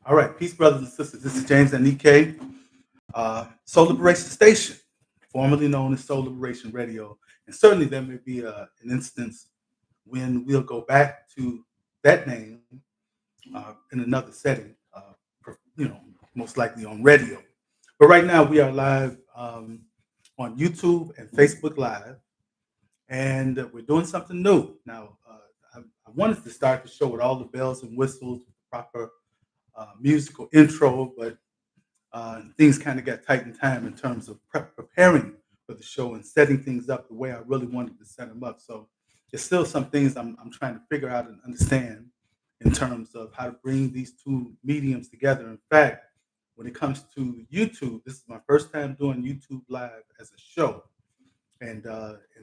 All right, peace, brothers and sisters. This is James and Nikkei, Soul Liberation Station, formerly known as Soul Liberation Radio. And certainly there may be an instance when we'll go back to that name in another setting, you know, most likely on radio. But right now we are live on YouTube and Facebook Live, and we're doing something new. Now, I wanted to start the show with all the bells and whistles, proper musical intro, but things kind of got tight in time in terms of preparing for the show and setting things up the way I really wanted to set them up. So there's still some things I'm trying to figure out and understand in terms of how to bring these two mediums together. In fact, when it comes to YouTube, this is my first time doing YouTube Live as a show, and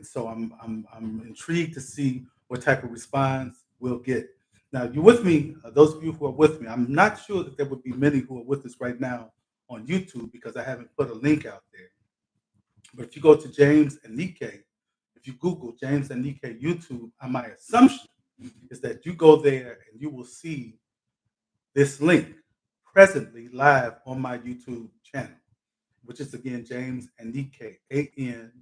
so I'm intrigued to see what type of response we'll get. Now, you're with me, those of you who are with me. I'm not sure that there would be many who are with us right now on YouTube because I haven't put a link out there. But if you go to James and Nikkei, if you Google James and Nikkei YouTube, my assumption is that you go there and you will see this link presently live on my YouTube channel, which is again James and Nikkei, Anyike,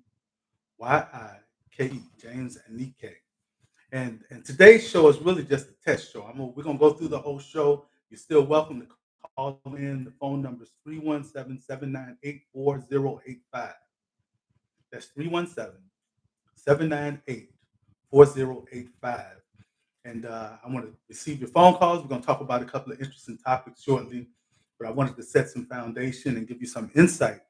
James and Nikkei. And today's show is really just a test show. We're gonna go through the whole show. You're still welcome to call in. The phone number is 317-798-4085. That's 317-798-4085. And I want to receive your phone calls. We're going to talk about a couple of interesting topics shortly, but I wanted to set some foundation and give you some insight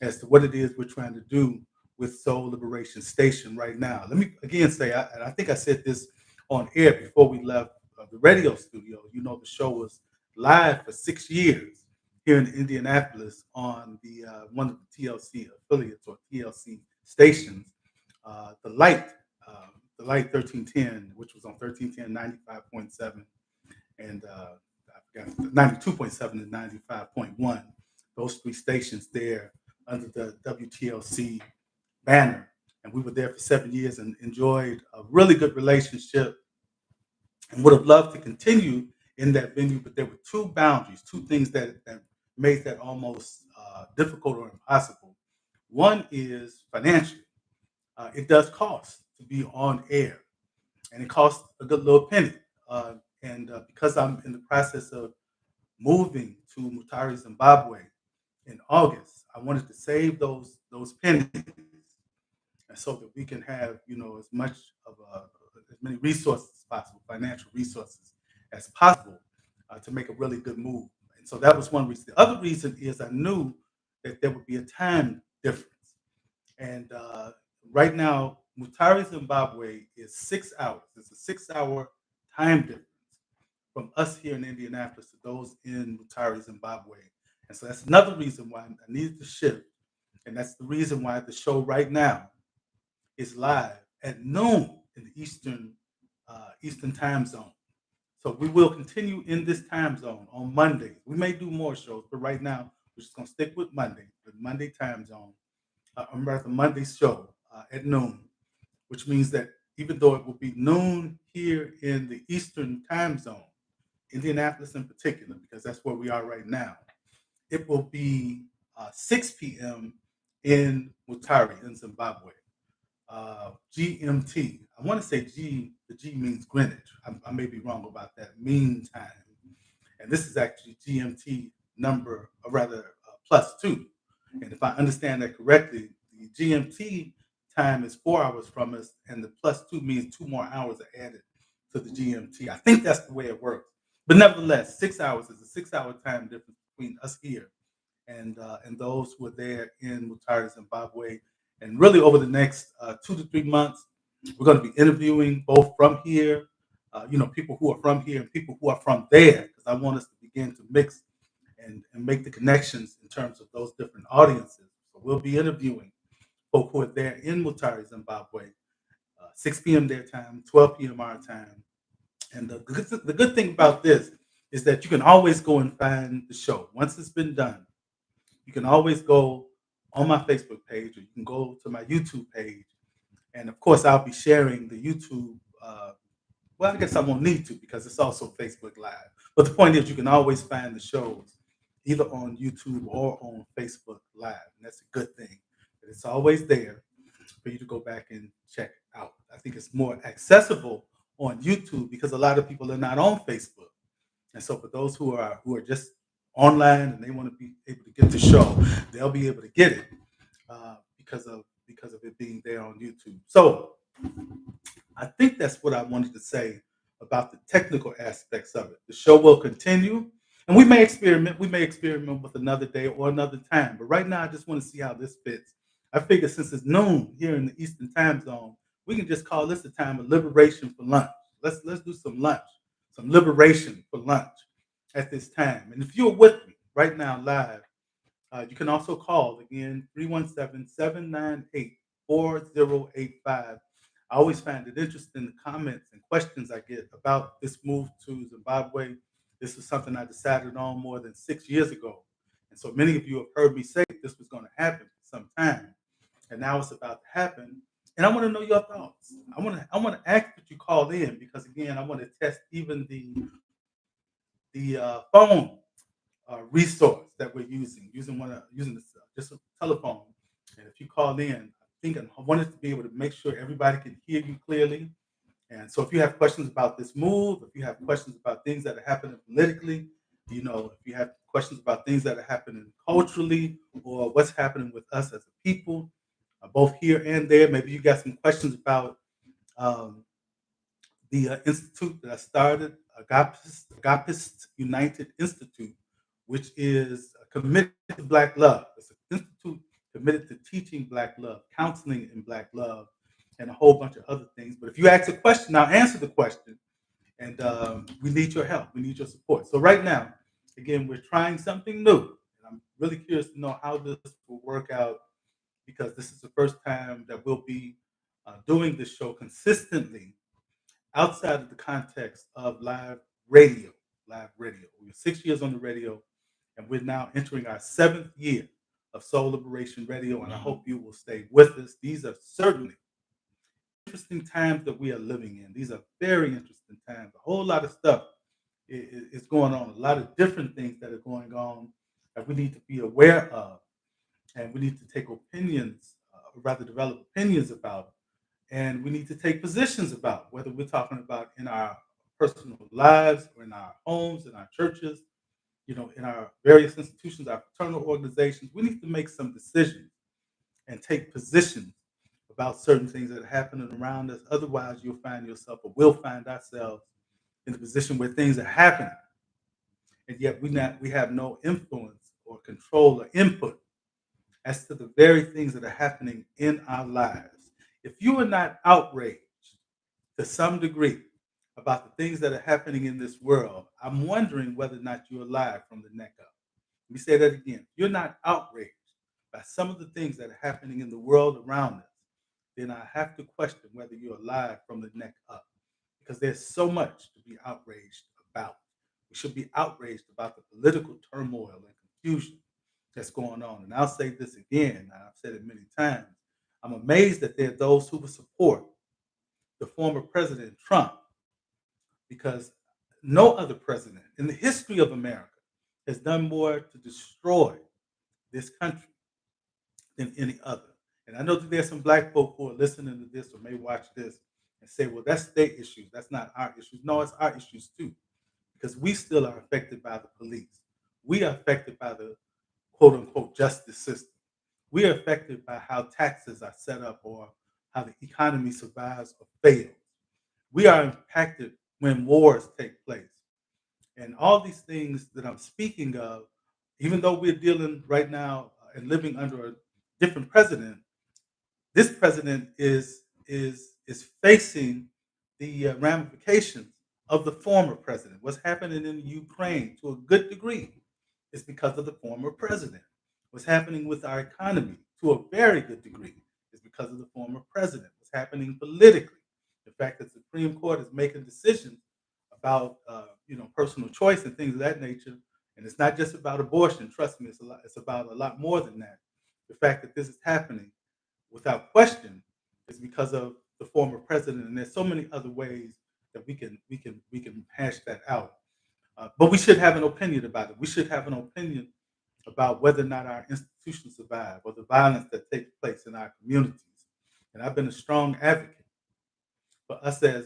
as to what it is we're trying to do with Soul Liberation Station right now. Let me again say, I think I said this on air before we left the radio studio. You know, the show was live for 6 years here in Indianapolis on the one of the TLC affiliates or TLC stations, the Light. The Light 1310, which was on 1310, 95.7, and I forgot 92.7 and 95.1. Those three stations there under the WTLC banner. And we were there for 7 years and enjoyed a really good relationship and would have loved to continue in that venue. But there were two boundaries, two things that made that almost difficult or impossible. One is financial. It does cost to be on air, and it costs a good little penny. And because I'm in the process of moving to Mutare, Zimbabwe in August, I wanted to save those pennies, and so that we can have as much of as many resources as possible, financial resources as possible, to make a really good move. And so that was one reason. The other reason is I knew that there would be a time difference, and right now, Mutare, Zimbabwe is 6 hours. It's a 6-hour time difference from us here in Indianapolis to those in Mutare, Zimbabwe. And so that's another reason why I needed to shift. And that's the reason why the show right now is live at noon in the Eastern time zone. So we will continue in this time zone on Mondays. We may do more shows, but right now we're just going to stick with Monday, the Monday time zone, or rather Monday's show at noon, which means that even though it will be noon here in the Eastern time zone, Indianapolis in particular, because that's where we are right now, it will be 6 p.m. in Mutare in Zimbabwe. GMT. I want to say the G means Greenwich. I may be wrong about that. Mean time. And this is actually GMT number, or rather +2. And if I understand that correctly, the GMT time is 4 hours from us, and the +2 means 2 more hours are added to the GMT. I think that's the way it works. But nevertheless, 6 hours is a 6-hour time difference between us here and those who are there in Mutare, Zimbabwe. And really, over the next 2 to 3 months, we're going to be interviewing both from here, people who are from here and people who are from there, because I want us to begin to mix and make the connections in terms of those different audiences. So we'll be interviewing folk who are there in Mutare, Zimbabwe, 6 p.m. their time, 12 p.m. our time. And the good thing about this is that you can always go and find the show. Once it's been done, you can always go on my Facebook page, or you can go to my YouTube page. And of course, I'll be sharing the YouTube Well, I guess I won't need to because it's also Facebook Live. But the point is, you can always find the shows either on YouTube or on Facebook Live. And that's a good thing. But it's always there for you to go back and check out. I think it's more accessible on YouTube because a lot of people are not on Facebook. And so for those who are just online and they want to be able to get the show, they'll be able to get it because of it being there on YouTube. So I think that's what I wanted to say about the technical aspects of it. The show will continue, and we may experiment. We may experiment with another day or another time. But right now, I just want to see how this fits. I figure since it's noon here in the Eastern Time Zone, we can just call this a time of liberation for lunch. Let's do some lunch, some liberation for lunch at this time. And if you're with me right now live, you can also call again 317-798-4085. I always find it interesting the comments and questions I get about this move to Zimbabwe. This was something I decided on more than 6 years ago. And so many of you have heard me say this was going to happen sometime. And now it's about to happen. And I want to know your thoughts. I want to ask that you call in because again, I want to test even the phone resource that we're using using this just a telephone. And if you call in, I wanted to be able to make sure everybody can hear you clearly. And so, if you have questions about this move, if you have questions about things that are happening politically, if you have questions about things that are happening culturally, or what's happening with us as a people, both here and there, maybe you got some questions about um, the institute that I started, Agapist United Institute, which is committed to Black love. It's an institute committed to teaching Black love, counseling in Black love, and a whole bunch of other things. But if you ask a question, I'll answer the question. And we need your help. We need your support. So right now, again, we're trying something new. And I'm really curious to know how this will work out because this is the first time that we'll be doing this show consistently outside of the context of live radio. Live radio. We were 6 years on the radio, and we're now entering our seventh year of Soul Liberation Radio. And I hope you will stay with us. These are certainly interesting times that we are living in. These are very interesting times. A whole lot of stuff is going on. A lot of different things that are going on that we need to be aware of, and we need to take opinions, rather develop opinions about, and we need to take positions about whether we're talking about in our personal lives or in our homes, in our churches, in our various institutions, our fraternal organizations. We need to make some decisions and take positions about certain things that are happening around us. Otherwise, you'll find yourself, or we'll find ourselves, in a position where things are happening, and yet we have no influence or control or input as to the very things that are happening in our lives. If you are not outraged to some degree about the things that are happening in this world, I'm wondering whether or not you're alive from the neck up. Let me say that again. If you're not outraged by some of the things that are happening in the world around us, then I have to question whether you're alive from the neck up because there's so much to be outraged about. We should be outraged about the political turmoil and confusion that's going on. And I'll say this again, I've said it many times. I'm amazed that there are those who will support the former President Trump because no other president in the history of America has done more to destroy this country than any other. And I know that there's some Black folk who are listening to this or may watch this and say, well, that's their issues. That's not our issues. No, it's our issues too, because we still are affected by the police. We are affected by the quote unquote justice system. We are affected by how taxes are set up or how the economy survives or fails. We are impacted when wars take place. And all these things that I'm speaking of, even though we're dealing right now and living under a different president, this president is facing the ramifications of the former president. What's happening in Ukraine to a good degree is because of the former president. What's happening with our economy to a very good degree is because of the former president. What's happening politically, the fact that the Supreme Court is making decisions about personal choice and things of that nature, and it's not just about abortion. Trust me, it's about a lot more than that. The fact that this is happening without question is because of the former president. And there's so many other ways that we can hash that out. But we should have an opinion about it. We should have an opinion about whether or not our institutions survive or the violence that takes place in our communities. And I've been a strong advocate for us as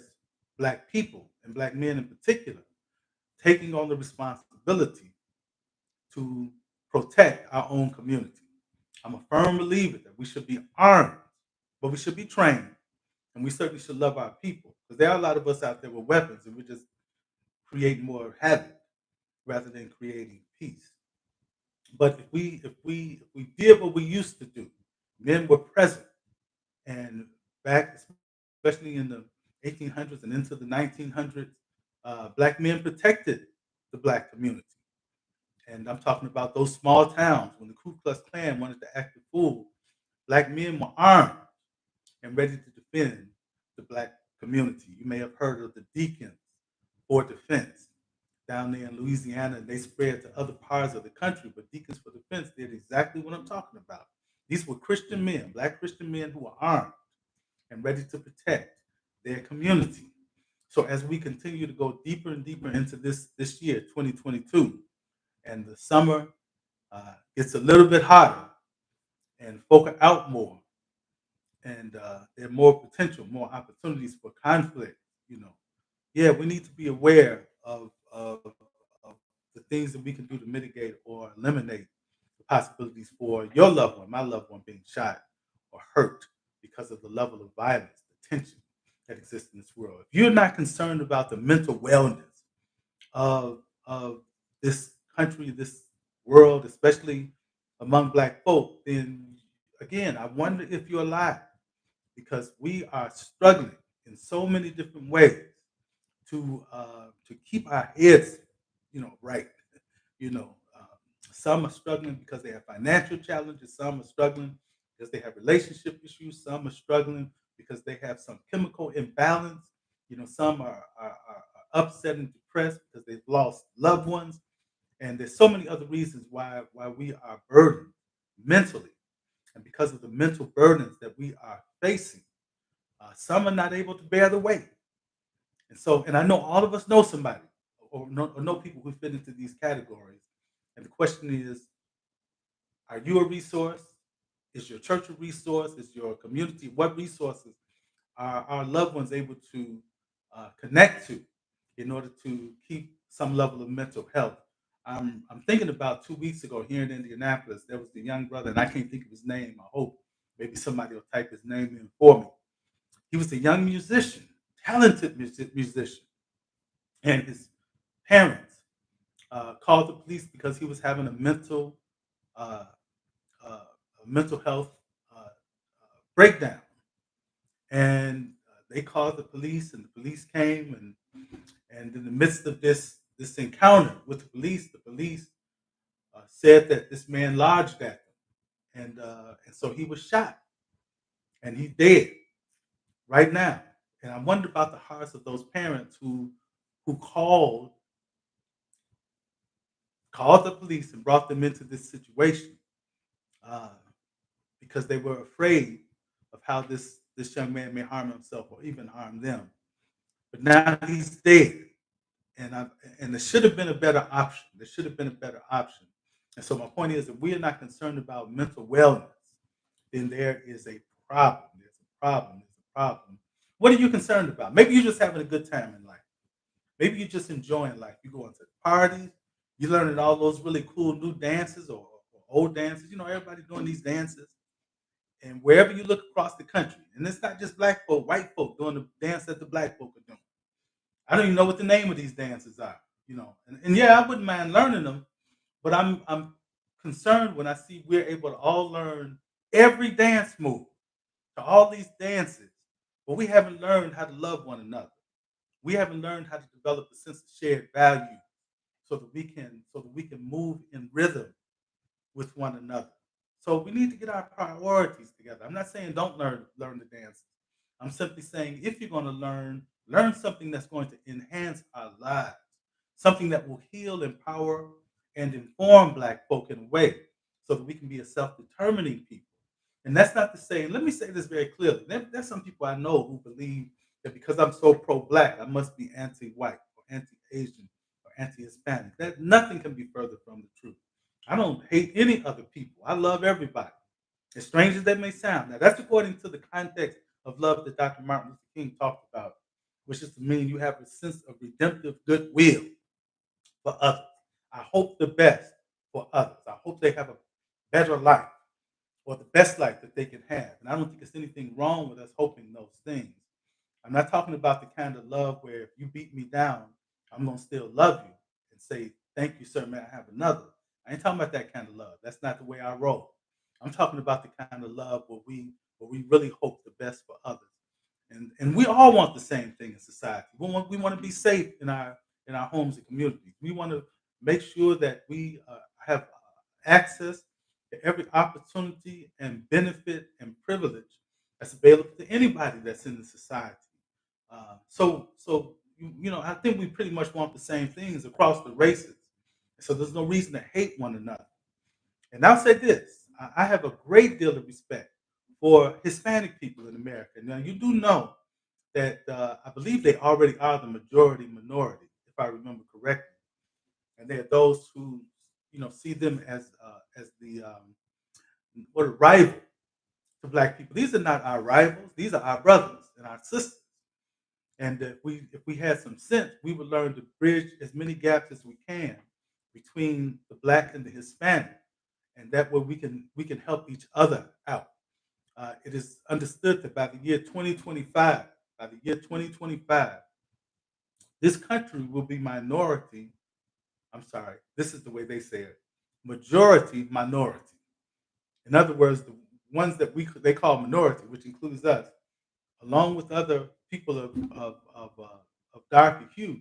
Black people and Black men in particular, taking on the responsibility to protect our own community. I'm a firm believer that we should be armed, but we should be trained, and we certainly should love our people. Because there are a lot of us out there with weapons, and we're just creating more havoc rather than creating peace. But if we did what we used to do, men were present, and back, especially in the 1800s and into the 1900s, Black men protected the Black community. And I'm talking about those small towns when the Ku Klux Klan wanted to act a fool. Black men were armed and ready to defend the Black community. You may have heard of the Deacons for Defense down there in Louisiana, and they spread to other parts of the country. But Deacons for Defense did exactly what I'm talking about. These were Christian men, Black Christian men who were armed and ready to protect their community. So as we continue to go deeper and deeper into this year, 2022, and the summer gets a little bit hotter and folk are out more, and there are more potential, more opportunities for conflict. You know, yeah, we need to be aware of the things that we can do to mitigate or eliminate the possibilities for your loved one, my loved one, being shot or hurt because of the level of violence, the tension that exists in this world. If you're not concerned about the mental wellness of this country, this world, especially among Black folk, then again, I wonder if you're alive, because we are struggling in so many different ways to keep our heads, right. You know, some are struggling because they have financial challenges. Some are struggling because they have relationship issues. Some are struggling because they have some chemical imbalance. Some are upset and depressed because they've lost loved ones. And there's so many other reasons why we are burdened mentally. And because of the mental burdens that we are facing, some are not able to bear the weight. And I know all of us know somebody or know people who fit into these categories. And the question is, are you a resource? Is your church a resource? Is your community? What resources are our loved ones able to connect to in order to keep some level of mental health? I'm thinking about 2 weeks ago here in Indianapolis, there was the young brother, and I can't think of his name. I hope maybe somebody will type his name in for me. He was a young musician, talented musician, and his parents called the police because he was having uh, a mental health breakdown. And they called the police, and the police came, and in the midst of this encounter with the police said that this man lodged at them, and so he was shot, and he's dead right now. And I wonder about the hearts of those parents who called the police and brought them into this situation, uh, because they were afraid of how this young man may harm himself or even harm them. But now he's dead, and there should have been a better option. There should have been a better option. And so my point is, if we are not concerned about mental wellness, then there is a problem. There's a problem. There's a problem. What are you concerned about? Maybe you're just having a good time in life. Maybe you're just enjoying life. You going to parties, you learning all those really cool new dances or old dances. Everybody doing these dances. And wherever you look across the country, and it's not just Black folk, white folk doing the dance that the Black folk are doing. I don't even know what the name of these dances are. And yeah, I wouldn't mind learning them, but I'm concerned when I see we're able to all learn every dance move to all these dances, but we haven't learned how to love one another. We haven't learned how to develop a sense of shared value so that we can move in rhythm with one another. So we need to get our priorities together. I'm not saying don't learn the dance. I'm simply saying, if you're going to learn something that's going to enhance our lives, something that will heal, empower, and inform Black folk in a way so that we can be a self-determining people. And that's not to say, let me say this very clearly. There's some people I know who believe that because I'm so pro-black, I must be anti-white or anti-Asian or anti-Hispanic. That nothing can be further from the truth. I don't hate any other people. I love everybody, as strange as that may sound. Now, that's according to the context of love that Dr. Martin Luther King talked about, which is to mean you have a sense of redemptive goodwill for others. I hope the best for others. I hope they have a better life or the best life that they can have. And I don't think there's anything wrong with us hoping those things. I'm not talking about the kind of love where if you beat me down, I'm gonna still love you and say, thank you, sir, may I have another. I ain't talking about that kind of love. That's not the way I roll. I'm talking about the kind of love where we really hope the best for others. And we all want the same thing in society. We want to be safe in our homes and communities. We want to make sure that we have access to every opportunity and benefit and privilege that's available to anybody that's in the society. So I think we pretty much want the same things across the races. So there's no reason to hate one another. And I'll say this: I have a great deal of respect for Hispanic people in America. Now you do know that I believe they already are the majority minority, if I remember correctly, and there are those who see them as the what a rival to black people. These are not our rivals; these are our brothers and our sisters. And if we had some sense, we would learn to bridge as many gaps as we can between the black and the Hispanic, and that way we can help each other out. It is understood that by the year 2025, this country will be minority. I'm sorry, this is the way they say it: majority minority. In other words, the ones that they call minority, which includes us, along with other people of darker hue,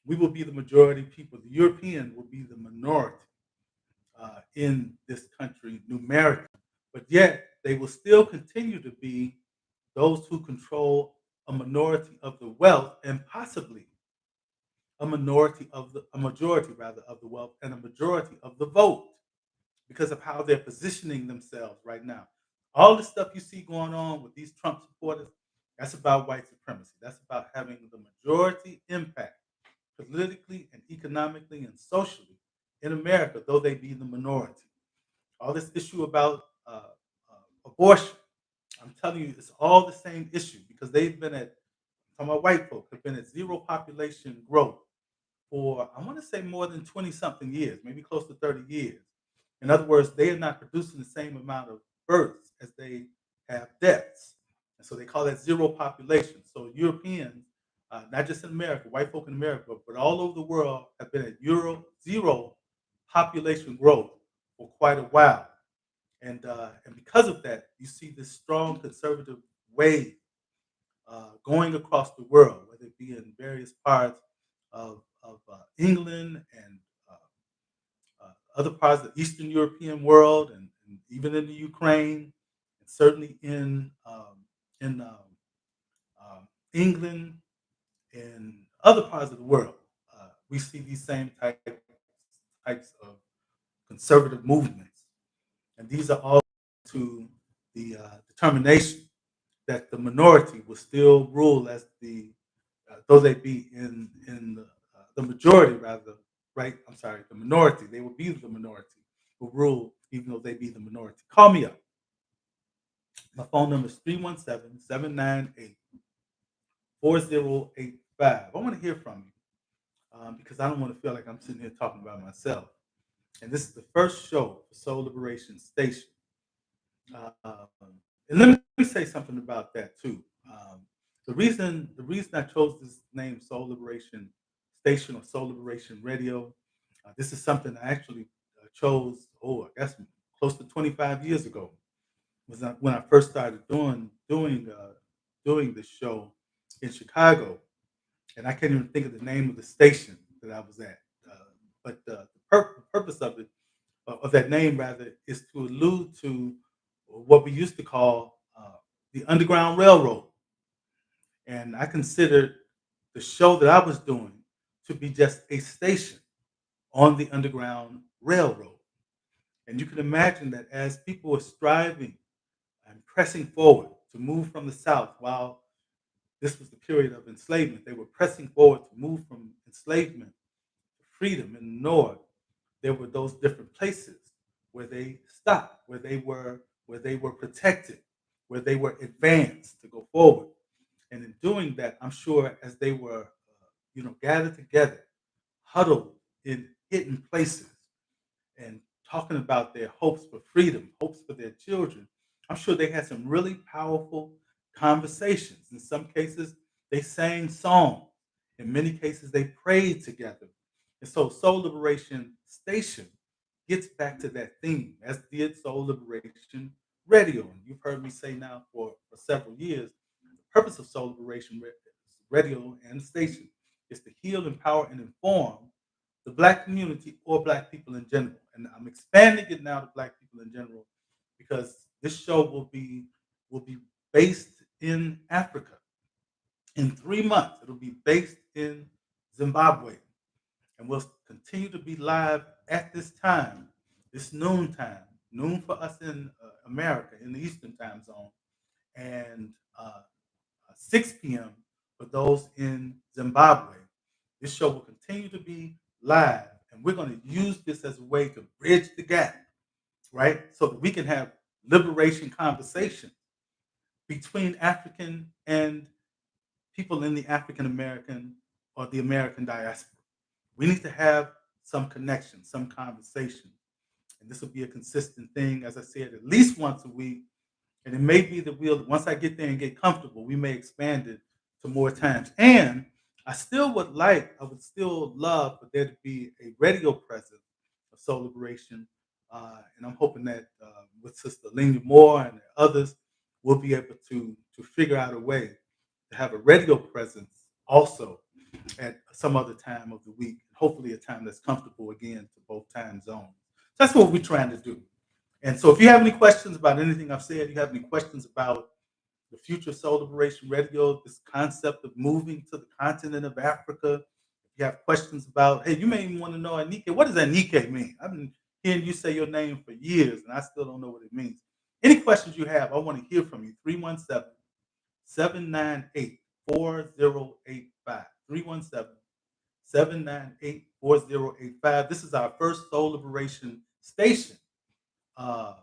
we will be the majority people. The European will be the minority in this country numerically, but yet they will still continue to be those who control a minority of the wealth and possibly a majority rather of the wealth and a majority of the vote because of how they're positioning themselves right now. All the stuff you see going on with these Trump supporters, that's about white supremacy. That's about having the majority impact politically and economically and socially in America, though they be the minority. All this issue about abortion, I'm telling you, it's all the same issue because they've been at, I'm talking about white folk, have been at zero population growth for, I want to say, more than 20 something years, maybe close to 30 years. In other words, they are not producing the same amount of births as they have deaths. And so they call that zero population. So Europeans, not just in America, white folk in America, but all over the world have been at zero population growth for quite a while. And because of that, you see this strong conservative wave going across the world, whether it be in various parts of England and other parts of the Eastern European world, and even in the Ukraine, and certainly in England and other parts of the world. We see these same types of conservative movements, and these are all to the determination that the minority will still rule as though they be in the majority rather, right? I'm sorry, the minority. They will be the minority will rule even though they be the minority. Call me up. My phone number is 317-798-4085. I want to hear from you because I don't want to feel like I'm sitting here talking about myself. And this is the first show for Soul Liberation Station. Um, and let me say something about that too. The reason I chose this name, Soul Liberation Station or Soul Liberation Radio, this is something I actually chose. Oh, I guess close to 25 years ago was when I first started doing this show in Chicago, and I can't even think of the name of the station that I was at. But the purpose of that name rather is to allude to what we used to call the Underground Railroad. And I considered the show that I was doing to be just a station on the Underground Railroad. And you can imagine that as people were striving and pressing forward to move from the South while This was the period of enslavement. They were pressing forward to move from enslavement to freedom in the North. There were those different places where they stopped, where they were protected, where they were advanced to go forward. And in doing that, I'm sure as they were, gathered together, huddled in hidden places, and talking about their hopes for freedom, hopes for their children, I'm sure they had some really powerful conversations. In some cases, they sang songs. In many cases, they prayed together. And so Soul Liberation Station gets back to that theme, as did Soul Liberation Radio. And you've heard me say now for several years, the purpose of Soul Liberation Radio and station is to heal, empower, and inform the Black community or Black people in general. And I'm expanding it now to Black people in general because this show will be based in Africa. In 3 months, it'll be based in Zimbabwe, and we'll continue to be live at this time, this noon time, noon for us in America in the Eastern time zone, and 6 p.m. for those in Zimbabwe. This show will continue to be live, and we're going to use this as a way to bridge the gap, right? So that we can have liberation conversations between African and people in the African American or the American diaspora. We need to have some connection, some conversation. And this will be a consistent thing, as I said, at least once a week. And it may be that once I get there and get comfortable, we may expand it to more times. And I would still love for there to be a radio presence of Soul Liberation. And I'm hoping that with Sister Lena Moore and others, we'll be able to figure out a way to have a radio presence also at some other time of the week, hopefully a time that's comfortable again to both time zones. That's what we're trying to do. And so if you have any questions about anything I've said, you have any questions about the future of Soul Liberation Radio, this concept of moving to the continent of Africa, if you have questions about, hey, you may even want to know Anike. What does Anike mean? I've been hearing you say your name for years, and I still don't know what it means. Any questions you have, I want to hear from you. 317-798-4085. 317-798-4085. This is our first Soul Liberation Station uh,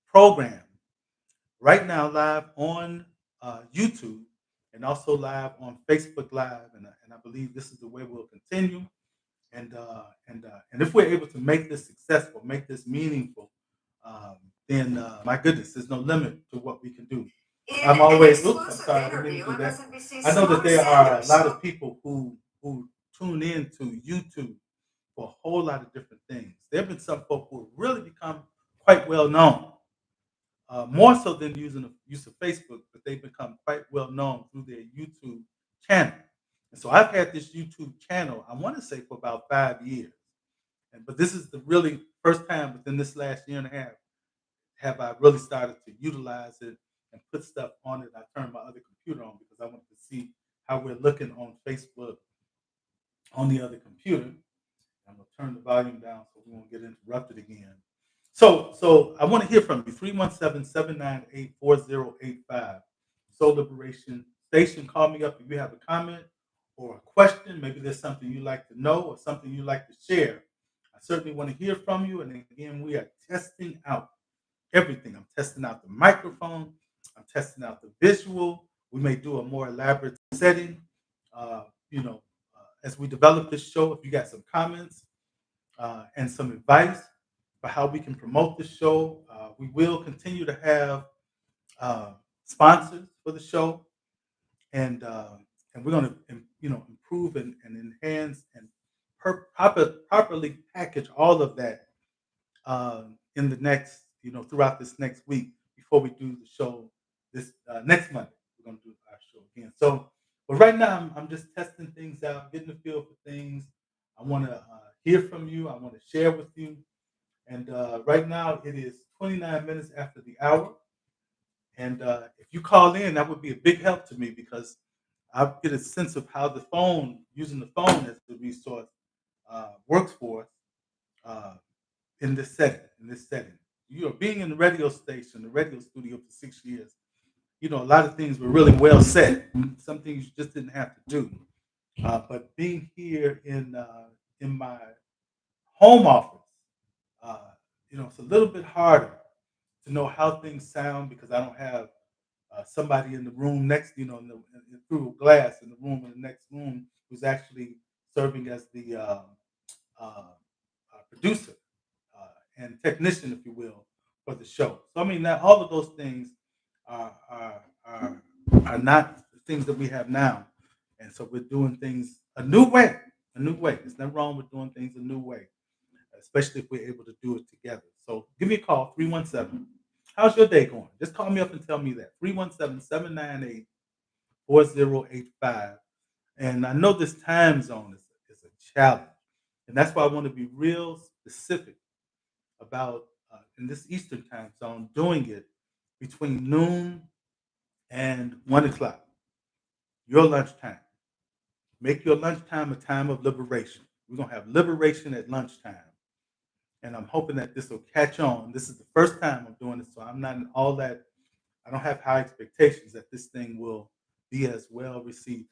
program right now live on YouTube and also live on Facebook Live. And I believe this is the way we'll continue. And if we're able to make this successful, make this meaningful, then my goodness, there's no limit to what we can do. I'm always. Oops, I'm sorry, I didn't mean to do that. I know that there are a lot of people who tune in to YouTube for a whole lot of different things. There have been some folk who have really become quite well known, more so than using the use of Facebook, but they've become quite well known through their YouTube channel. And so I've had this YouTube channel, I want to say for about 5 years. But this is the really first time within this last year and a half have I really started to utilize it and put stuff on it. I turned my other computer on because I wanted to see how we're looking on Facebook on the other computer. I'm gonna turn the volume down so we won't get interrupted again. So I want to hear from you. 317-798-4085. Soul Liberation Station. Call me up if you have a comment or a question. Maybe there's something you'd like to know or something you'd like to share. I certainly want to hear from you. And again, we are testing out everything. I'm testing out the microphone. I'm testing out the visual. We may do a more elaborate setting. Uh, you know, as we develop this show, if you got some comments and some advice for how we can promote this show, we will continue to have sponsors for the show, and we're going to improve and enhance and properly package all of that in the next throughout this next week before we do the show this next Monday. We're going to do our show again. So, but right now I'm just testing things out, getting the feel for things. I want to hear from you. I want to share with you. And right now it is 29 minutes after the hour. And if you call in, that would be a big help to me because I get a sense of how using the phone as the resource, works for us in this setting. Being in the radio station, the radio studio for 6 years, a lot of things were really well said. Some things you just didn't have to do. But being here in my home office, uh, it's a little bit harder to know how things sound because I don't have somebody in the room next, through glass in the room in the next room who's actually serving as the producer and technician, if you will, for the show. So I mean, that all of those things are are are, are not the things that we have now, and so we're doing things a new way. A new way. There's nothing wrong with doing things a new way, especially if we're able to do it together. So give me a call, 317. How's your day going? Just call me up and tell me that. 317-798-4085. And I know this time zone is a challenge. And that's why I want to be real specific about, in this Eastern time zone, doing it between noon and 1 o'clock, your lunchtime. Make your lunchtime a time of liberation. We're going to have liberation at lunchtime. And I'm hoping that this will catch on. This is the first time I'm doing this, so I'm not in all that. I don't have high expectations that this thing will be as well received.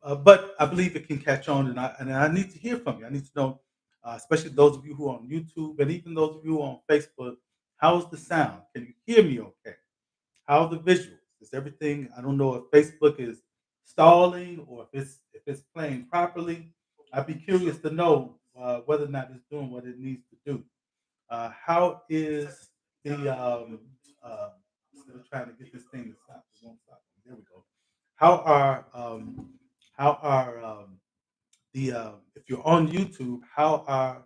But I believe it can catch on, and I need to hear from you. I need to know, especially those of you who are on YouTube and even those of you who are on Facebook, how's the sound? Can you hear me okay? How are the visuals? Is everything? I don't know if Facebook is stalling or if it's playing properly. I'd be curious to know whether or not it's doing what it needs to do. How is the I'm still trying to get this thing to stop. It won't stop. There we go. How are the if you're on YouTube, how are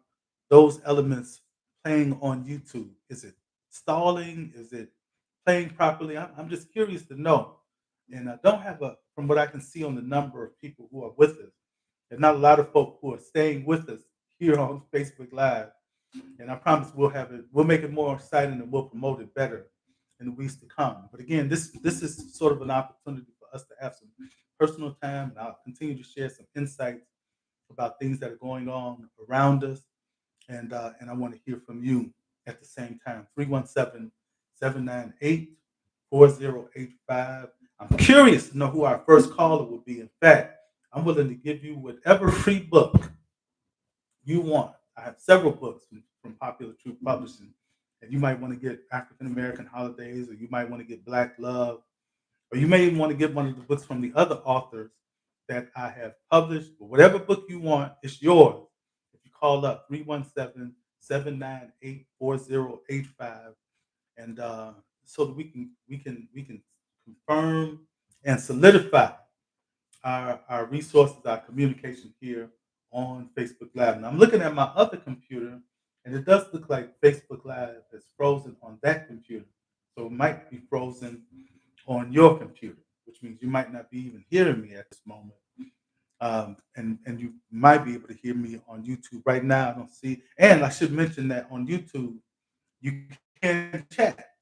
those elements playing on YouTube? Is it stalling? Is it playing properly? I'm just curious to know. And I don't have from what I can see on the number of people who are with us, there's not a lot of folk who are staying with us here on Facebook Live. And I promise we'll make it more exciting and we'll promote it better in the weeks to come. But again, this is sort of an opportunity for us to have some personal time, and I'll continue to share some insights about things that are going on around us. And I want to hear from you at the same time. 317-798-4085. I'm curious to know who our first caller will be. In fact, I'm willing to give you whatever free book you want. I have several books from Popular Truth Publishing, and you might want to get African American Holidays, or you might want to get Black Love, or you may even want to get one of the books from the other authors that I have published. But whatever book you want, it's yours. If you call up 317-798-4085, and so that we can confirm and solidify our resources, our communication here on Facebook Live. And I'm looking at my other computer, and it does look like Facebook Live is frozen on that computer. So it might be frozen on your computer, which means you might not be even hearing me at this moment. And you might be able to hear me on YouTube right now. I don't see. And I should mention that on YouTube, you can chat.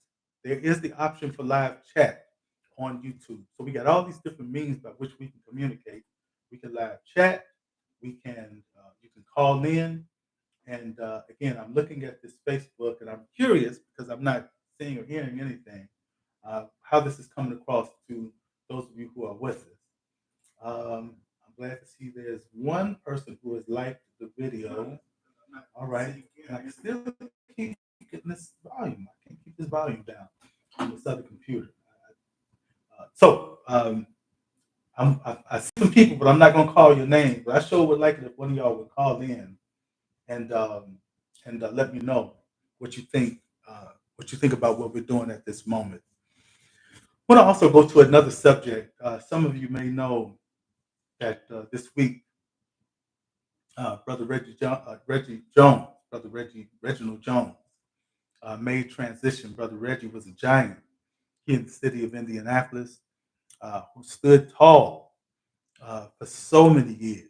There is the option for live chat on YouTube. So we got all these different means by which we can communicate. We can live chat. You can call in. And again, I'm looking at this Facebook, and I'm curious because I'm not seeing or hearing anything. How this is coming across to those of you who are with us. I'm glad to see there's one person who has liked the video. All right, and I can still keep getting this volume. I can't keep this volume down on this other computer. I see some people, but I'm not going to call your name. But I sure would like it if one of y'all would call in and let me know what you think. What you think about what we're doing at this moment. I want to also go to another subject. Some of you may know that this week, Brother Reggie Jones, Brother Reginald Jones, made transition. Brother Reggie was a giant here in the city of Indianapolis, who stood tall for so many years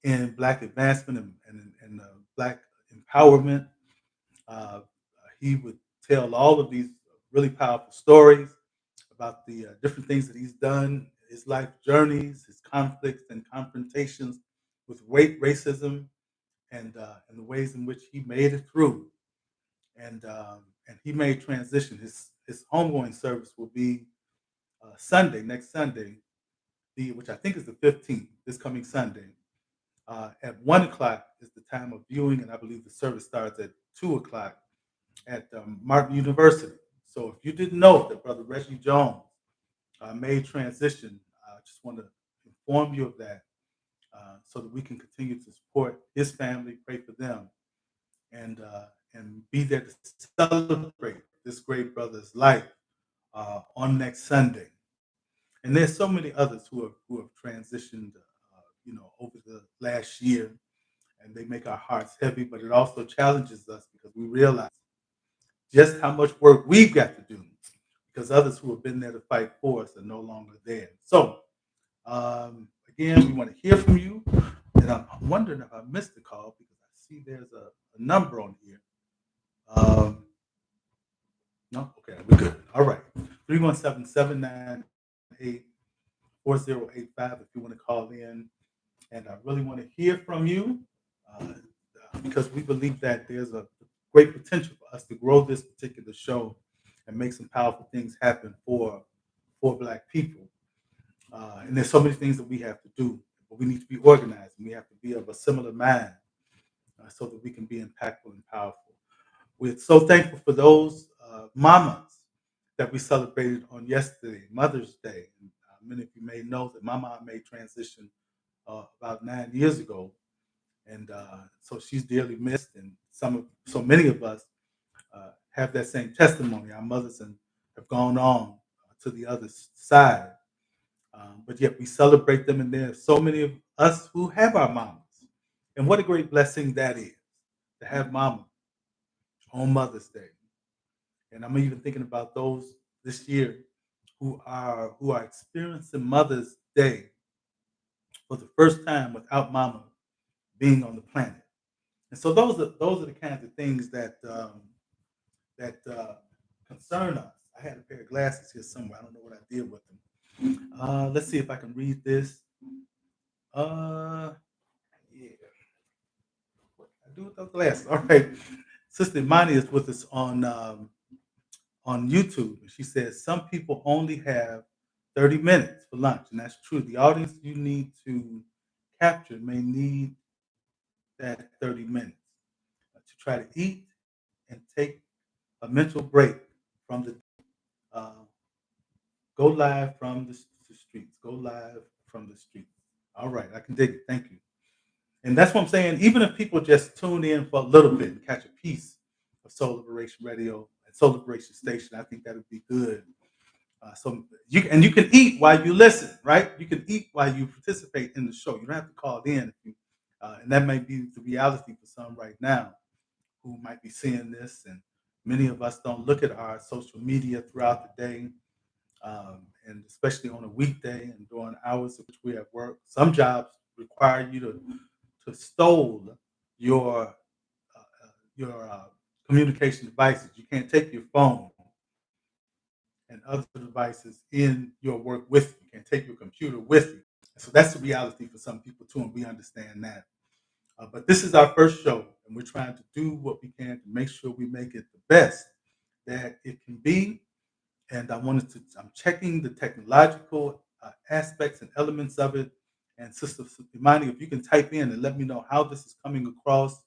in Black advancement and Black empowerment. Uh, he would tell all of these really powerful stories about the different things that he's done, his life journeys, his conflicts and confrontations with racism, and the ways in which he made it through. And he made transition. His homegoing service will be Sunday, next Sunday, which I think is the 15th, this coming Sunday, at 1 o'clock is the time of viewing, and I believe the service starts at 2 o'clock at Martin University. So if you didn't know that Brother Reggie Jones made transition, I just want to inform you of that so that we can continue to support his family, pray for them, and be there to celebrate this great brother's life on next Sunday. And there's so many others who have transitioned, over the last year, and they make our hearts heavy. But it also challenges us because we realize just how much work we've got to do because others who have been there to fight for us are no longer there. So again, we want to hear from you. And I'm wondering if I missed the call because I see there's a number on here. No? Okay, we're good. All right. 317-798-4085 if you want to call in. And I really want to hear from you uh, because we believe that there's a great potential for us to grow this particular show and make some powerful things happen for Black people. And there's so many things that we have to do, but we need to be organized and we have to be of a similar mind so that we can be impactful and powerful. We're so thankful for those mamas that we celebrated on yesterday, Mother's Day. And, many of you may know that my mom made transition about 9 years ago, and so she's dearly missed. And so many of us have that same testimony. Our mothers have gone on to the other side, but yet we celebrate them, and there are so many of us who have our mamas. And what a great blessing that is to have mama on Mother's Day. And I'm even thinking about those this year who are experiencing Mother's Day for the first time without mama being on the planet. And so those are the kinds of things that concern us. I had a pair of glasses here somewhere. I don't know what I did with them. Let's see if I can read this. Uh, yeah, what did I do with those glasses? All right, Sister Imani is with us on YouTube. She says some people only have 30 minutes for lunch, and that's true. The audience you need to capture may need that 30 minutes to try to eat and take a mental break from the uh, go live from the streets. Go live from the streets. All right, I can dig it. Thank you. And that's what I'm saying. Even if people just tune in for a little bit and catch a piece of Soul Liberation Radio and Soul Liberation Station, I think that would be good. So you can eat while you listen, right? You can eat while you participate in the show. You don't have to call in if you, and that may be the reality for some right now who might be seeing this. And many of us don't look at our social media throughout the day, and especially on a weekday and during hours of which we have work. Some jobs require you to stole your your communication devices. You can't take your phone and other devices in your work with you. You can't take your computer with you. So that's the reality for some people too, and we understand that. But this is our first show, and we're trying to do what we can to make sure we make it the best that it can be. And I'm checking the technological aspects and elements of it. And Sister Imani, if you can type in and let me know how this is coming across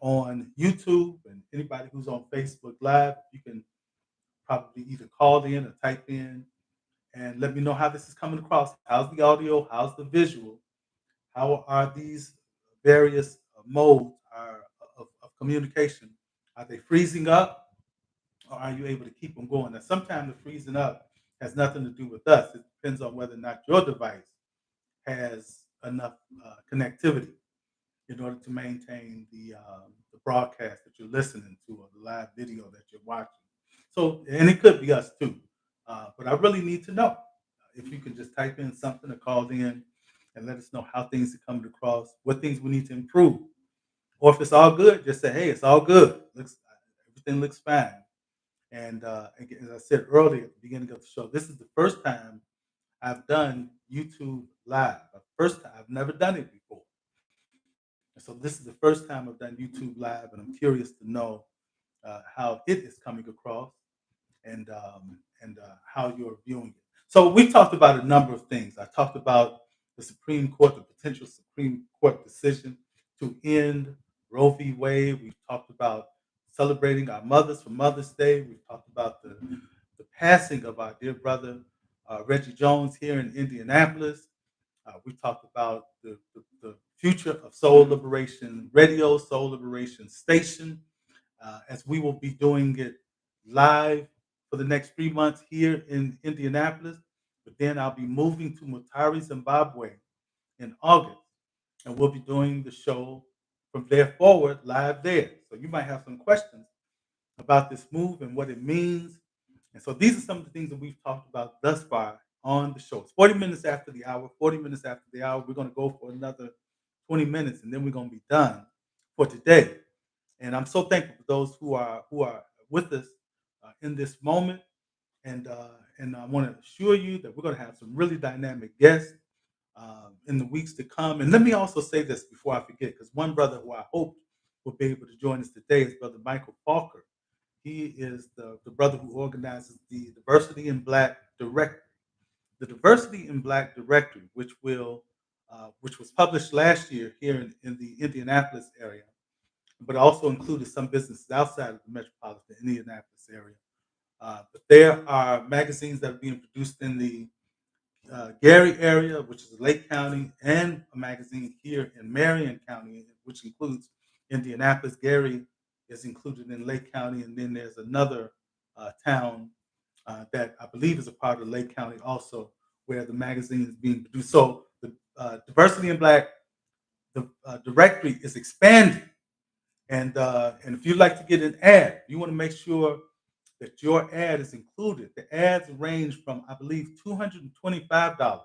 on YouTube, and anybody who's on Facebook Live, you can probably either call in or type in and let me know how this is coming across. How's the audio? How's the visual? How are these various modes of communication? Are they freezing up, or are you able to keep them going? Now, sometimes the freezing up has nothing to do with us. It depends on whether or not your device has enough connectivity in order to maintain the broadcast that you're listening to or the live video that you're watching. So, and it could be us too. But I really need to know if you can just type in something or call in and let us know how things are coming across, what things we need to improve. Or if it's all good, just say, hey, it's all good. Everything looks fine. And again, as I said earlier at the beginning of the show, this is the first time I've done YouTube Live. First time, I've never done it before. And so this is the first time I've done YouTube Live, and I'm curious to know how it is coming across and how you're viewing it. So we've talked about a number of things. I talked about the Supreme Court, the potential Supreme Court decision to end Roe v. Wade. We've talked about celebrating our mothers for Mother's Day. We've talked about the passing of our dear brother Reggie Jones here in Indianapolis. We talked about the future of Soul Liberation Radio, Soul Liberation Station, as we will be doing it live for the next 3 months here in Indianapolis. But then I'll be moving to Mutare, Zimbabwe in August, and we'll be doing the show from there forward live there. So you might have some questions about this move and what it means. And so these are some of the things that we've talked about thus far on the show. It's 40 minutes after the hour, 40 minutes after the hour. We're going to go for another 20 minutes and then we're going to be done for today. And I'm so thankful for those who are with us in this moment. And I want to assure you that we're going to have some really dynamic guests in the weeks to come. And let me also say this before I forget, because one brother who I hope will be able to join us today is Brother Michael Falker. He is the brother who organizes the Diversity in Black Directory. The Diversity in Black Directory, which was published last year here in the Indianapolis area, but also included some businesses outside of the metropolitan Indianapolis area. But there are magazines that are being produced in the Gary area, which is Lake County, and a magazine here in Marion County, which includes Indianapolis. Gary is included in Lake County, and then there's another town that I believe is a part of Lake County also, where the magazine is being produced. So the Diversity in Black directory is expanding, and if you'd like to get an ad, you want to make sure that your ad is included. The ads range from, I believe, $225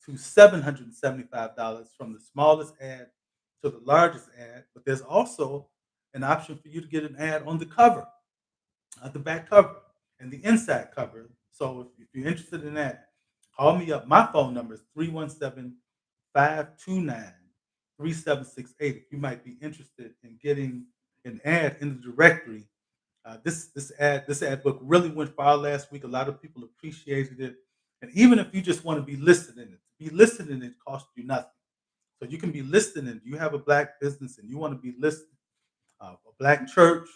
to $775 from the smallest ad to the largest ad. But there's also an option for you to get an ad on the cover, the back cover, and the inside cover. So if you're interested in that, call me up. My phone number is 317-529-3768. If you might be interested in getting an ad in the directory, this ad book really went far last week. A lot of people appreciated it, and even if you just want to be listed in it, be listed in it costs you nothing. So you can be listed in. You have a black business and you want to be listed, a black church,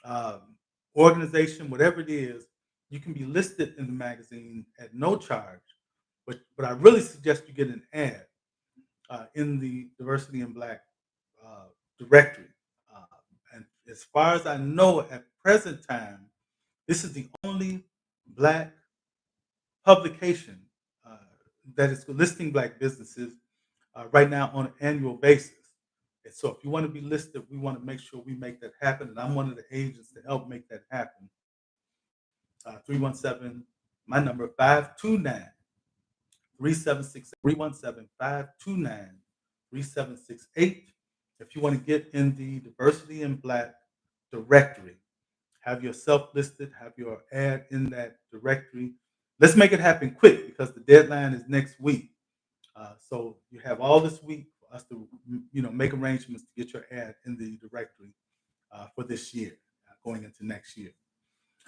um, organization, whatever it is, you can be listed in the magazine at no charge. But I really suggest you get an ad in the Diversity in Black uh, directory. Uh, and as far as I know, at present time, this is the only black publication uh, that is listing black businesses right now on an annual basis. And so if you want to be listed, we want to make sure we make that happen. And I'm one of the agents to help make that happen. 317, my number 529 3768. If you want to get in the Diversity in Black directory, have yourself listed, have your ad in that directory. Let's make it happen quick because the deadline is next week. So you have all this week for us to, make arrangements to get your ad in the directory for this year, going into next year.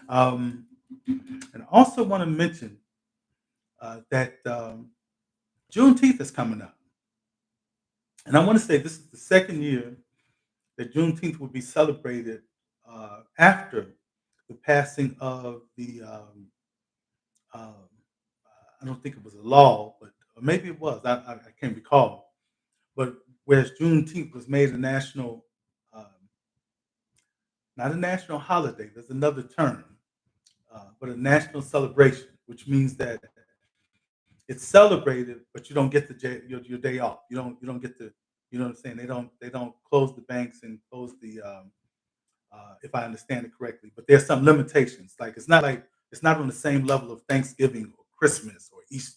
Um, and I also want to mention that Juneteenth is coming up. And I want to say this is the second year that Juneteenth will be celebrated after the passing of the, um, I don't think it was a law, but or maybe it was, I can't recall. But whereas Juneteenth was made a national, um, not a national holiday, there's another term, but a national celebration, which means that it's celebrated, but you don't get your day off. You don't get to, you know what I'm saying? They don't close the banks and close the if I understand it correctly. But there's some limitations. Like it's not on the same level of Thanksgiving or Christmas or Easter.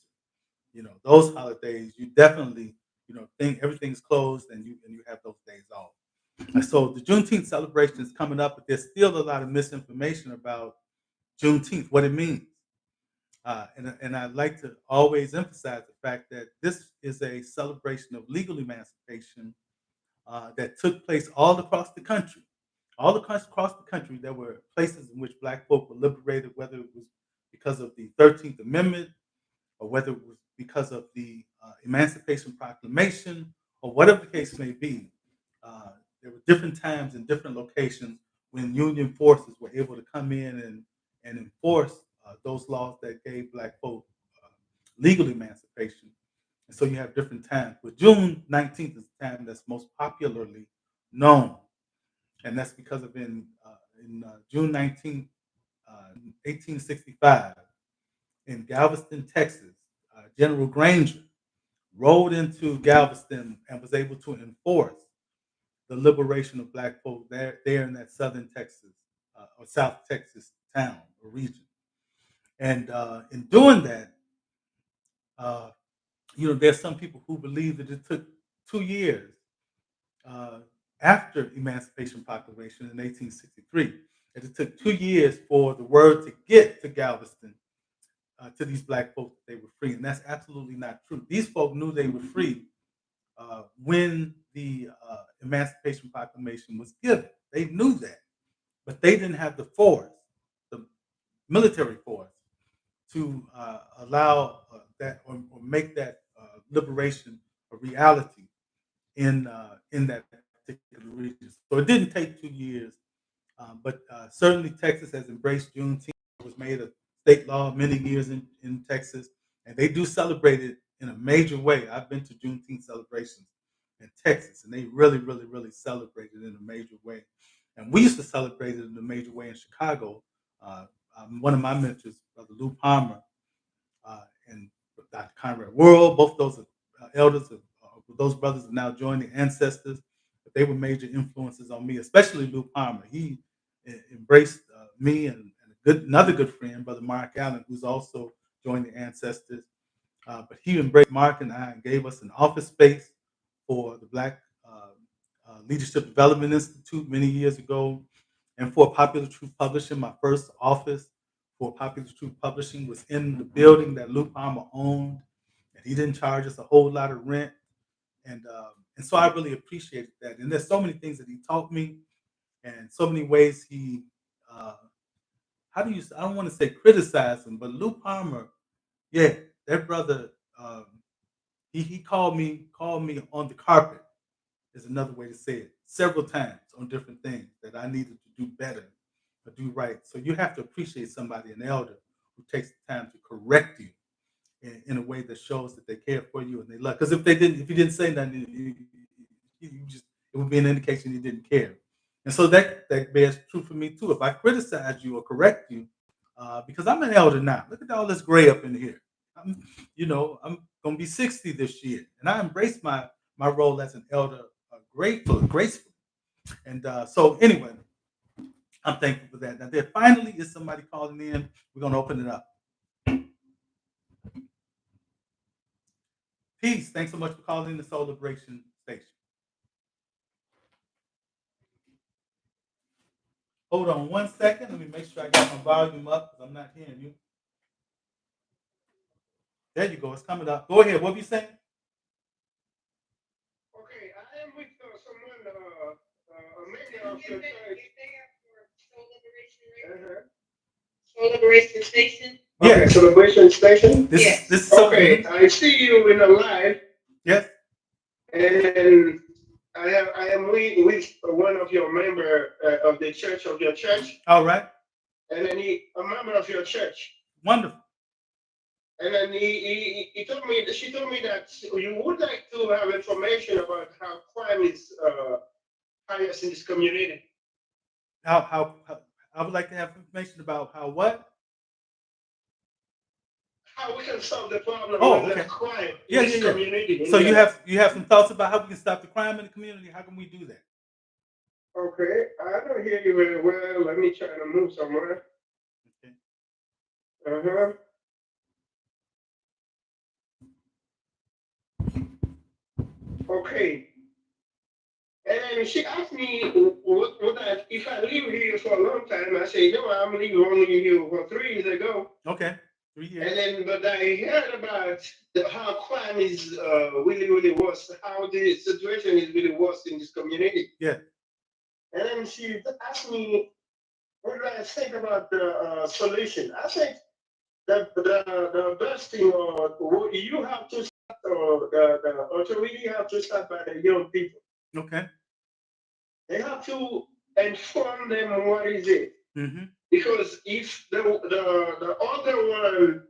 Those holidays you definitely think everything's closed and you have those days off. And so the Juneteenth celebration is coming up, but there's still a lot of misinformation about Juneteenth, what it means. And I'd like to always emphasize the fact that this is a celebration of legal emancipation that took place all across the country. All across the country, there were places in which Black folk were liberated, whether it was because of the 13th Amendment, or whether it was because of the Emancipation Proclamation, or whatever the case may be. Uh, there were different times and different locations when Union forces were able to come in and enforce those laws that gave Black folk legal emancipation. And so you have different times. But June 19th is the time that's most popularly known. And that's because of in June 19th, 1865, in Galveston, Texas, General Granger rode into Galveston and was able to enforce the liberation of Black folk there in that southern Texas or South Texas town or region. And in doing that, uh, there's some people who believe that it took 2 years uh, after Emancipation Proclamation in 1863, that it took 2 years for the word to get to Galveston to these Black folks that they were free. And that's absolutely not true. These folk knew they were free when the Emancipation Proclamation was given. They knew that, but they didn't have the force, the military force, to allow that or make that liberation a reality in that particular region. So it didn't take 2 years, but certainly Texas has embraced Juneteenth. It was made a state law many years in Texas, and they do celebrate it in a major way. I've been to Juneteenth celebrations in Texas, and they really, really, really celebrate it in a major way. And we used to celebrate it in a major way in Chicago. Uh, One of my mentors, Brother Lou Palmer, and Dr. Conrad World, both those elders of those brothers have now joined the ancestors. But they were major influences on me, especially Lou Palmer. He embraced me and another good friend, Brother Mark Allen, who's also joined the ancestors. But he embraced Mark and I and gave us an office space for the Black Leadership Development Institute many years ago, and for Popular Truth Publishing. My first office for Popular Truth Publishing was in the building that Lou Palmer owned, and he didn't charge us a whole lot of rent, and so I really appreciated that. And there's so many things that he taught me, and so many ways he uh, I don't want to say criticize him, but Lou Palmer, yeah, that brother, he called me on the carpet is another way to say it, several times on different things that I needed to do better or do right. So you have to appreciate somebody, an elder, who takes the time to correct you in a way that shows that they care for you and they love. Because if you didn't say nothing, it would be an indication you didn't care. And so that bears true for me too. If I criticize you or correct you, because I'm an elder now. Look at all this gray up in here. I'm gonna be 60 this year, and I embrace my role as an elder graceful. And so anyway, I'm thankful for that. Now there finally is somebody calling in. We're gonna open it up. Peace. Thanks so much for calling in the Soul Liberation Station. Hold on 1 second. Let me make sure I got my volume up because I'm not hearing you. There you go. It's coming up. Go ahead. What were you saying? Okay, I am with someone, a member of your church. Soul Liberation Station. Okay, Yeah. Celebration Station. Yes. This is Okay, I see you in a live, Yes. and I am with one of your member of the church of your church, All right. and then a member of your church, Wonderful. and then she told me that you would like to have information about how crime is highest in this community. How I would like to have information about how what? How we can solve the problem Oh, with okay. the crime Yeah, in this yeah, yeah. community. So you have some thoughts about how we can stop the crime in the community? How can we do that? Okay, I don't hear you very well. Let me try to move somewhere. Okay. Uh-huh. Okay. And she asked me if I live here for a long time. I said, no, I'm leaving only here for 3 years ago. Okay. 3 years. And then, but I heard about how crime is really, really worse, how the situation is really worse in this community. Yeah. And then she asked me, what do I think about the solution? I think the best thing, you have to start, the authority have to start by the young people. Okay. They have to inform them what is it. Mm-hmm. Because if the other one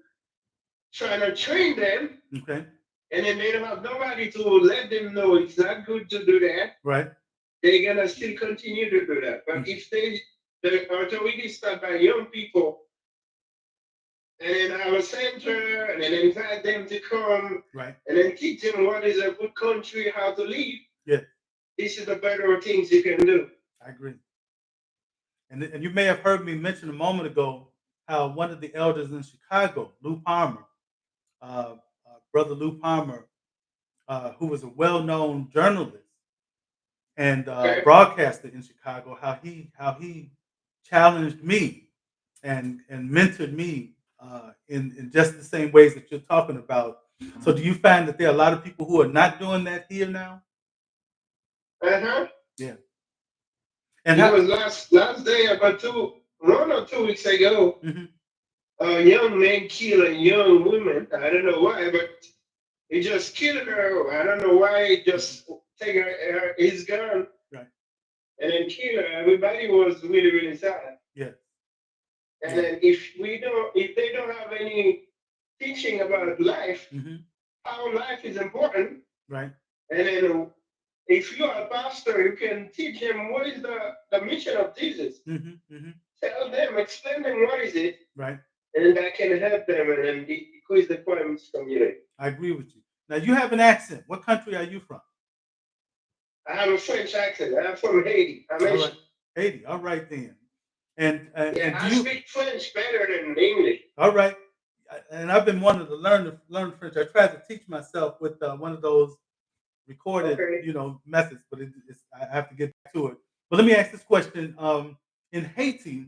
trying to train them, Okay. and then they don't have nobody to let them know it's not good to do that, Right. they're gonna still continue to do that. But Mm-hmm. if the authority start by young people, and then have a center, and then invite them to come, Right. and then teach them what is a good country, how to live, Yeah, this is the better things you can do. I agree. And you may have heard me mention a moment ago how one of the elders in Chicago, Lou Palmer, brother Lou Palmer, who was a well-known journalist and Okay. broadcaster in Chicago, how he challenged me and mentored me in just the same ways that you're talking about. So, do you find that there are a lot of people who are not doing that here now? Uh-huh. Yeah. And how? Because last day, about 1 or 2 weeks ago, Mhm. a young man killed a young woman. I don't know why, but he just killed her. I don't know why. He just take his gun Right. and then kill her. Everybody was really, really sad. Yeah. And Yeah. then if they don't have any teaching about life, Hmm. how life is important, Right. and then if you are a pastor, you can teach them what is the mission of Jesus. Hmm. Hmm. Tell them, explain them what is it, Right. and that can help them and then decrease the crimes community. I agree with you. Now you have an accent. What country are you from? I have a French accent. I'm from Haiti. I'm All right, Haitian. Haiti. All right then. And Yeah, and do I you? speak French better than English. All right. And I've been wanting to learn French. I tried to teach myself with one of those recorded, Okay. methods, but I have to get back to it. But let me ask this question: in Haiti,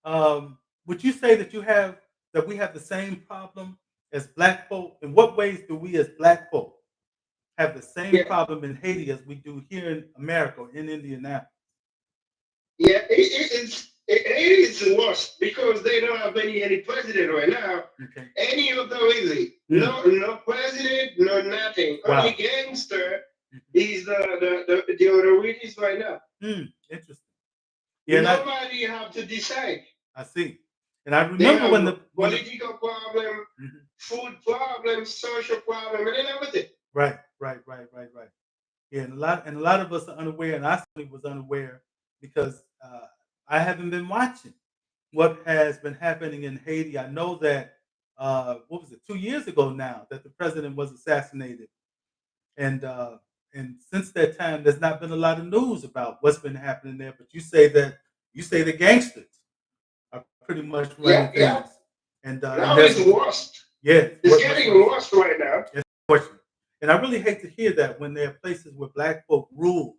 would you say that we have the same problem as Black folk? In what ways do we as Black folk have the same Yeah, problem in Haiti as we do here in America, in Indianapolis? yeah. Haiti is the worst because they don't have any president right now. Okay. Any authority. Mm. No president, no nothing. Only Wow. gangster Mhm. is the authorities right now. Interesting. Yeah, and Nobody have to decide. I see. And I They remember have when the political problem, Mhm. food problem, social problem, and then everything. Right, right. Yeah, and a lot of us are unaware, and I certainly was unaware because I haven't been watching what has been happening in Haiti. I know that what was it, 2 years ago now that the president was assassinated, and uh, and since that time, there's not been a lot of news about what's been happening there. But you say the gangsters are pretty much Yeah, running yeah. things, and Now there's it's worse. yeah, It's much getting worse. worse right now. It's unfortunate. And I really hate to hear that when there are places where Black folk rule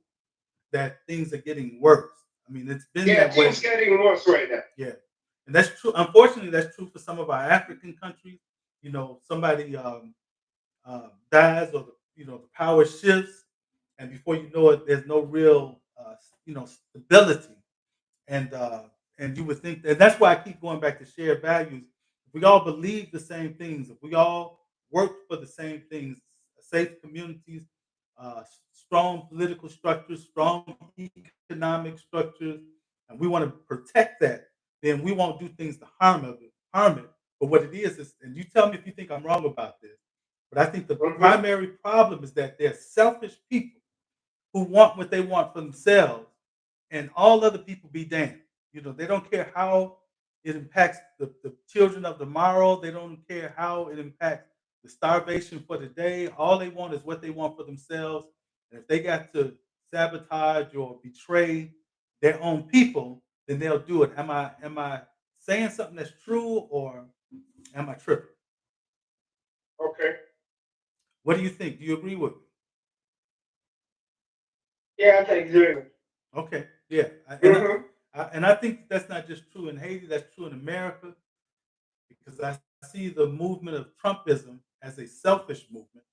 that things are getting worse. I mean, it's been Yeah, that way. things getting worse right now. Yeah, and that's true. Unfortunately, that's true for some of our African countries. Somebody dies, or the power shifts, and before you know it, there's no real stability. And you would think that that's why I keep going back to shared values. If we all believe the same things, if we all work for the same things, safe communities, strong political structures, strong economic structures, and we want to protect that, then we won't do things to harm it. But what it is, and you tell me if you think I'm wrong about this, but I think the Hmm. primary problem is that they're selfish people who want what they want for themselves, and all other people be damned. They don't care how it impacts the children of tomorrow. They don't care how it impacts the starvation for today. All they want is what they want for themselves. And if they got to sabotage or betray their own people, then they'll do it. Am I saying something that's true, or am I tripping? Okay. What do you think? Do you agree with me? Yeah, I think so. Okay, yeah, Hmm. and I think that's not just true in Haiti. That's true in America, because I see the movement of Trumpism as a selfish movement.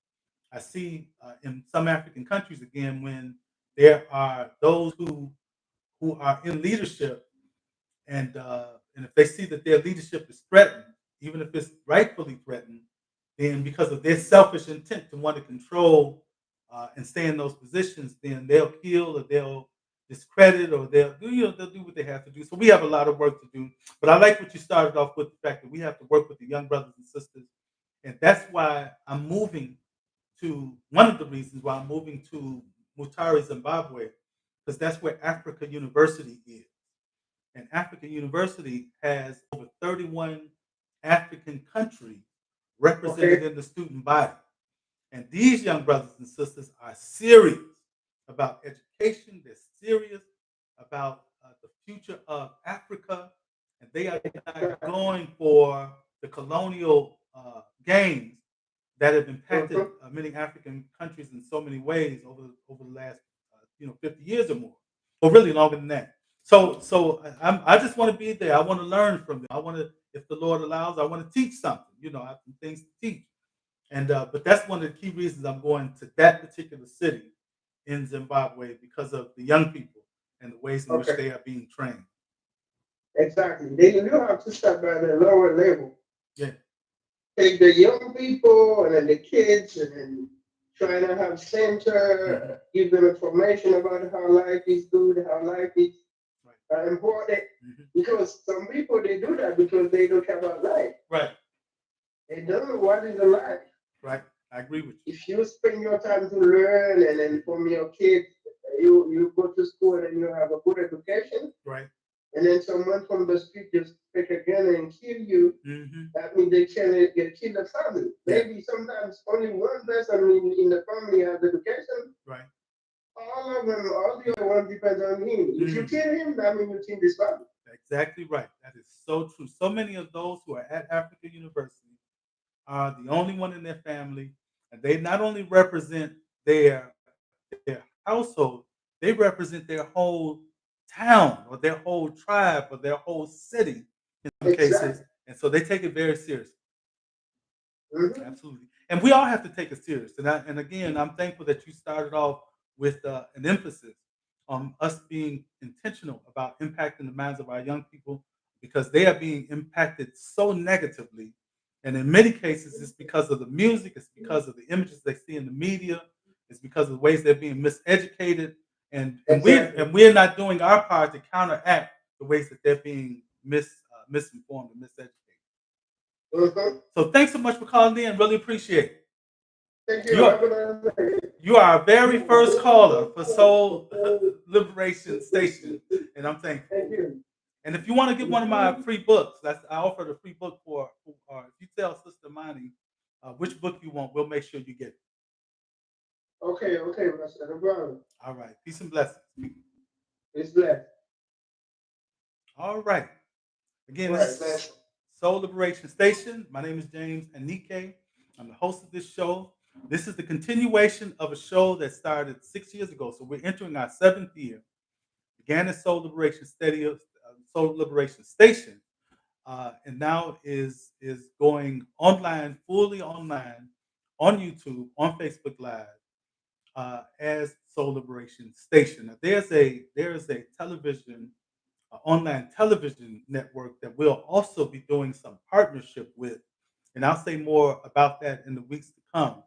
I see in some African countries again when there are those who are in leadership, and if they see that their leadership is threatened, even if it's rightfully threatened, then because of their selfish intent to want to control and stay in those positions, then they'll kill or they'll discredit or they'll do what they have to do. So we have a lot of work to do. But I like what you started off with, the fact that we have to work with the young brothers and sisters, and that's why I'm moving to one of the reasons why I'm moving to Mutare, Zimbabwe, because that's where Africa University is. And Africa University has over 31 African countries represented Okay. in the student body. And these young brothers and sisters are serious about education. They're serious about the future of Africa. And they are not going for the colonial gains that have impacted Mhm. many African countries in so many ways over the last 50 years or more, or really longer than that. I just want to be there. I want to learn from them. I want to, if the Lord allows, I want to teach something. I have some things to teach, and but that's one of the key reasons I'm going to that particular city in Zimbabwe, because of the young people and the ways in which Okay. they are being trained. Exactly. Then you have to start by the lower level. Yeah. Take the young people and then the kids and then trying to have center, give them information about how life is good, how life is Right. important. Mhm. Because some people they do that because they don't have a life. Right. They don't know what is a life. Right. I agree with you. If you spend your time to learn and then from your kids, you go to school and you have a good education, Right. and then someone from the street just pick a gun and kill you, Mm-hmm. that means they kill the family. Yeah. Maybe sometimes only one person in the family has education. Right. All of them, all the other ones depends on him. If you kill him, that means you kill this family. Exactly right. That is so true. So many of those who are at Africa University are the only one in their family, and they not only represent their household, they represent their whole town or their whole tribe or their whole city in some cases, Exactly. and so they take it very seriously. Mm-hmm. Absolutely, and we all have to take it serious. And again, I'm thankful that you started off with an emphasis on us being intentional about impacting the minds of our young people, because they are being impacted so negatively, and in many cases, it's because of the music, it's because of the images they see in the media, it's because of the ways they're being miseducated, Exactly. and we're not doing our part to counteract the ways that they're being misinformed and miseducated. Mm-hmm. So thanks so much for calling in. Really appreciate it. Thank you. You Have are, a nice day. you are our very first caller for Soul Liberation Station, and I'm thankful. Thank you. And if you want to get one of my free books, I offer the free book for if you tell Sister Monty which book you want, we'll make sure you get it. Okay, Pastor. No problem. All right. Peace and blessings. It's blessed. All right. Again, All this right, is blessed. Soul Liberation Station. My name is James Anike. I'm the host of this show. This is the continuation of a show that started 6 years ago. So we're entering our 7th year. Began as Soul Liberation Station, and now is going online, fully online, on YouTube, on Facebook Live, as Soul Liberation Station. Now, there is a television, online television network that we'll also be doing some partnership with, and I'll say more about that in the weeks to come.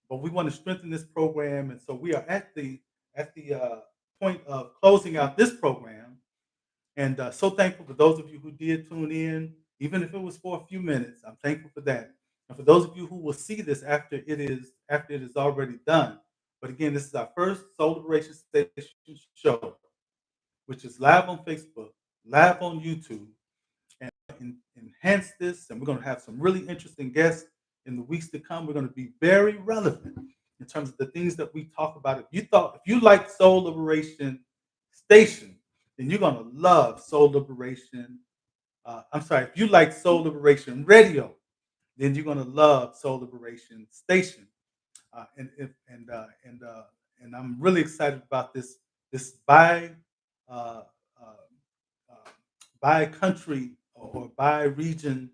But we want to strengthen this program, and so we are at the point of closing out this program. And so thankful for those of you who did tune in, even if it was for a few minutes. I'm thankful for that. And for those of you who will see this after it is already done. But again, this is our first Soul Liberation Station show, which is live on Facebook, live on YouTube, and enhance this. And we're going to have some really interesting guests in the weeks to come. We're going to be very relevant in terms of the things that we talk about. If you like Soul Liberation Station, then you're going to love Soul Liberation. I'm sorry, if you like Soul Liberation Radio, then you're going to love Soul Liberation Station. Uh, and if- and and I'm really excited about this uh, uh, uh, by country or by region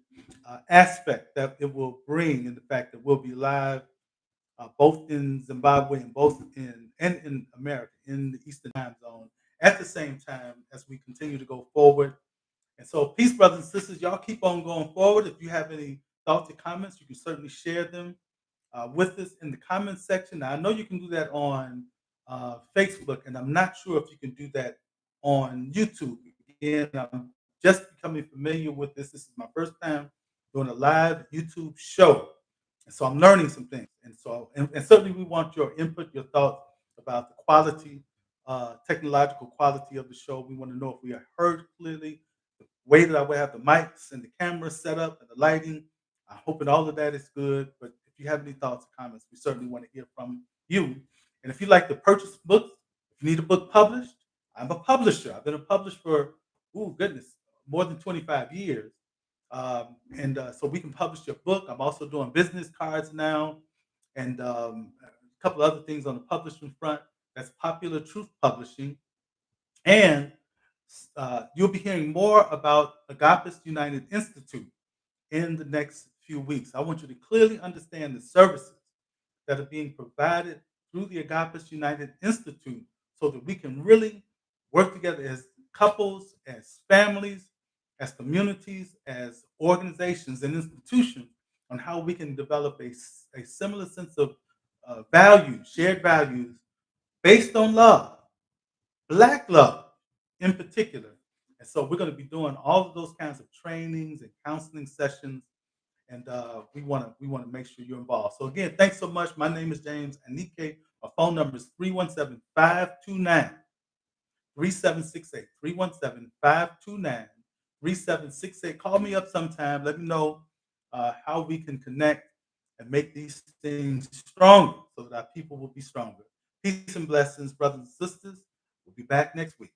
aspect that it will bring, in the fact that we'll be live both in Zimbabwe and both in America, in the Eastern time zone, at the same time as we continue to go forward. And so, peace, brothers and sisters. Y'all keep on going forward. If you have any thoughts or comments, you can certainly share them with us in the comments section. Now, I know you can do that on Facebook, and I'm not sure if you can do that on YouTube. Again, I'm just becoming familiar with this. This is my first time doing a live YouTube show. And so I'm learning some things. And certainly we want your input, your thoughts about the quality, technological quality of the show. We want to know if we are heard clearly, the way that I will have the mics and the cameras set up and the lighting. I hope that all of that is good. But if you have any thoughts or comments, we certainly want to hear from you. And if you'd like to purchase books, if you need a book published, I'm a publisher. I've been a publisher for, goodness, more than 25 years. So we can publish your book. I'm also doing business cards now and a couple other things on the publishing front. That's Popular Truth Publishing. And you'll be hearing more about Agape's United Institute in the next few weeks. I want you to clearly understand the services that are being provided through the Agape's United Institute so that we can really work together as couples, as families, as communities, as organizations and institutions on how we can develop a similar sense of values, shared values based on love, Black love in particular. And so we're going to be doing all of those kinds of trainings and counseling sessions and we want to make sure you're involved. So again, thanks so much. My name is James Anike. My phone number is 317-529-3768. 317-529-3768. Call me up sometime. Let me know how we can connect and make these things stronger so that our people will be stronger. Peace and blessings, brothers and sisters. We'll be back next week.